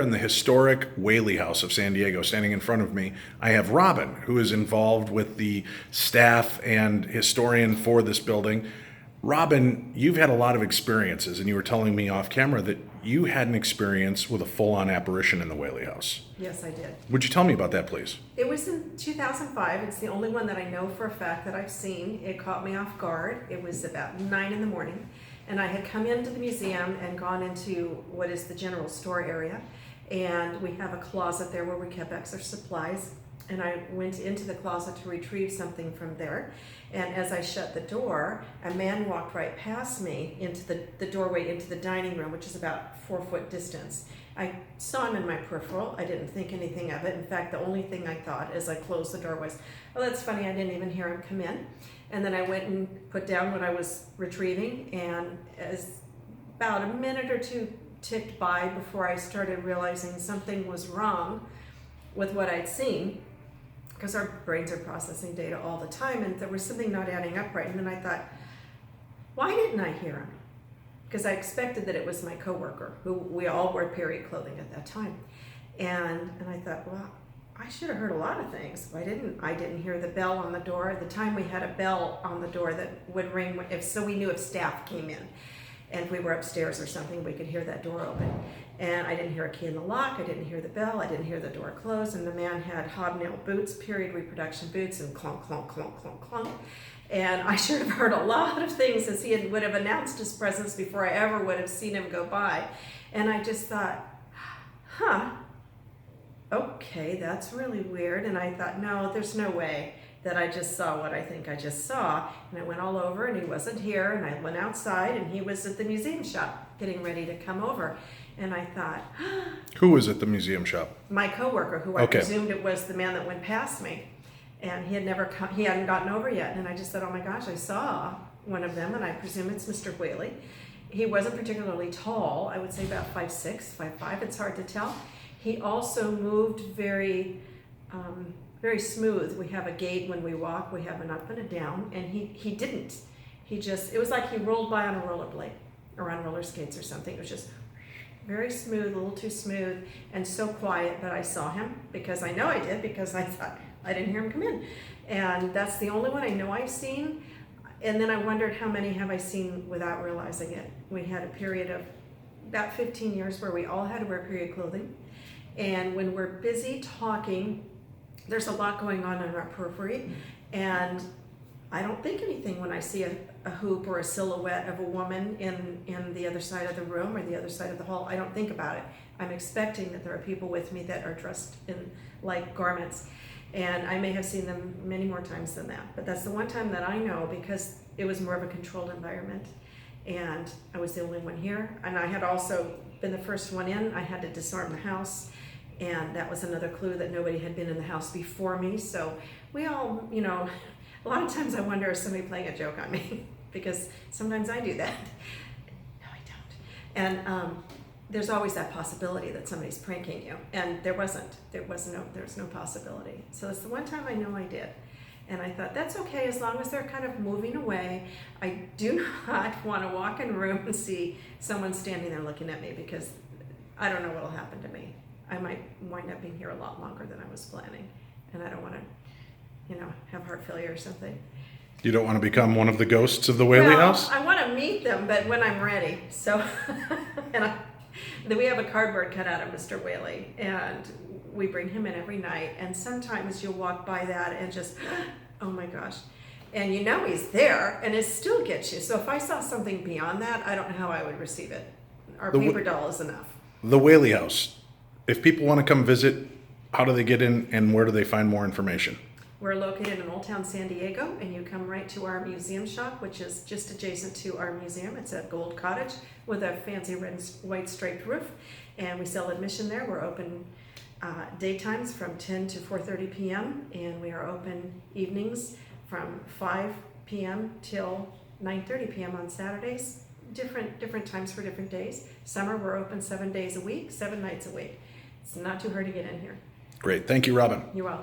In the historic Whaley House of San Diego, standing in front of me, I have Robin, who is involved with the staff and historian for this building. Robin, you've had a lot of experiences, and you were telling me off camera that you had an experience with a full-on apparition in the Whaley House. Yes, I did. Would you tell me about that, please? It was in 2005. It's the only one that I know for a fact that I've seen. It caught me off guard. It was about 9 in the morning, and I had come into the museum and gone into what is the general store area, and we have a closet there where we kept extra supplies, and I went into the closet to retrieve something from there, and as I shut the door, a man walked right past me into the doorway into the dining room, which is about 4-foot distance. I saw him in my peripheral. I didn't think anything of it. In fact, the only thing I thought as I closed the door was, oh, that's funny, I didn't even hear him come in. And then I went and put down what I was retrieving, and as about a minute or two ticked by before I started realizing something was wrong with what I'd seen, because our brains are processing data all the time, and there was something not adding up right. And then I thought, why didn't I hear him? Because I expected that it was my coworker, who we all wore period clothing at that time. And I thought, well, I should have heard a lot of things. I didn't hear the bell on the door. At the time we had a bell on the door that would ring, so we knew if staff came in. And if we were upstairs or something, we could hear that door open. And I didn't hear a key in the lock, I didn't hear the bell, I didn't hear the door close, and the man had hobnail boots, period reproduction boots, and clunk, clunk, clunk, clunk, clunk. And I should have heard a lot of things, as he would have announced his presence before I ever would have seen him go by. And I just thought, okay, that's really weird. And I thought, no, there's no way that I just saw what I think I just saw. And I went all over, and he wasn't here, and I went outside, and he was at the museum shop getting ready to come over. And I thought, Who was at the museum shop? my coworker, who I presumed it was the man that went past me, and he hadn't gotten over yet. And I just thought, oh my gosh, I saw one of them, and I presume it's Mr. Whaley. He wasn't particularly tall. I would say about 5'6", 5'5". It's hard to tell. He also moved very smooth. We have a gait when we walk. We have an up and a down, and he didn't. It was like he rolled by on a rollerblade or on roller skates or something. It was just very smooth, a little too smooth, and so quiet. But I saw him, because I know I did, because I thought I didn't hear him come in. And that's the only one I know I've seen. And then I wondered, how many have I seen without realizing it? We had a period of about 15 years where we all had to wear period clothing. And when we're busy talking, there's a lot going on in our periphery, and I don't think anything when I see a hoop or a silhouette of a woman in the other side of the room or the other side of the hall. I don't think about it. I'm expecting that there are people with me that are dressed in like garments, and I may have seen them many more times than that, but that's the one time that I know, because it was more of a controlled environment, and I was the only one here, and I had also been the first one in. I had to disarm the house, and that was another clue that nobody had been in the house before me. So we all, a lot of times I wonder, is somebody playing a joke on me? Because sometimes I do that. No, I don't. And there's always that possibility that somebody's pranking you. And there wasn't. There was no possibility. So it's the one time I know I did. And I thought, that's okay, as long as they're kind of moving away. I do not want to walk in a room and see someone standing there looking at me, because I don't know what will happen to me. I might wind up being here a lot longer than I was planning, and I don't want to, have heart failure or something. You don't want to become one of the ghosts of the Whaley House? I want to meet them, but when I'm ready. So, then we have a cardboard cutout of Mr. Whaley, and we bring him in every night, and sometimes you'll walk by that and just, oh my gosh. And he's there, and it still gets you. So if I saw something beyond that, I don't know how I would receive it. Our paper doll is enough. The Whaley House. If people want to come visit, how do they get in, and where do they find more information? We're located in Old Town San Diego, and you come right to our museum shop, which is just adjacent to our museum. It's a gold cottage with a fancy red and white striped roof, and we sell admission there. We're open daytimes from 10 to 4:30 p.m., and we are open evenings from 5 p.m. till 9:30 p.m. on Saturdays. Different times for different days. Summer, we're open 7 days a week, 7 nights a week. It's not too hard to get in here. Great. Thank you, Robin. You're welcome.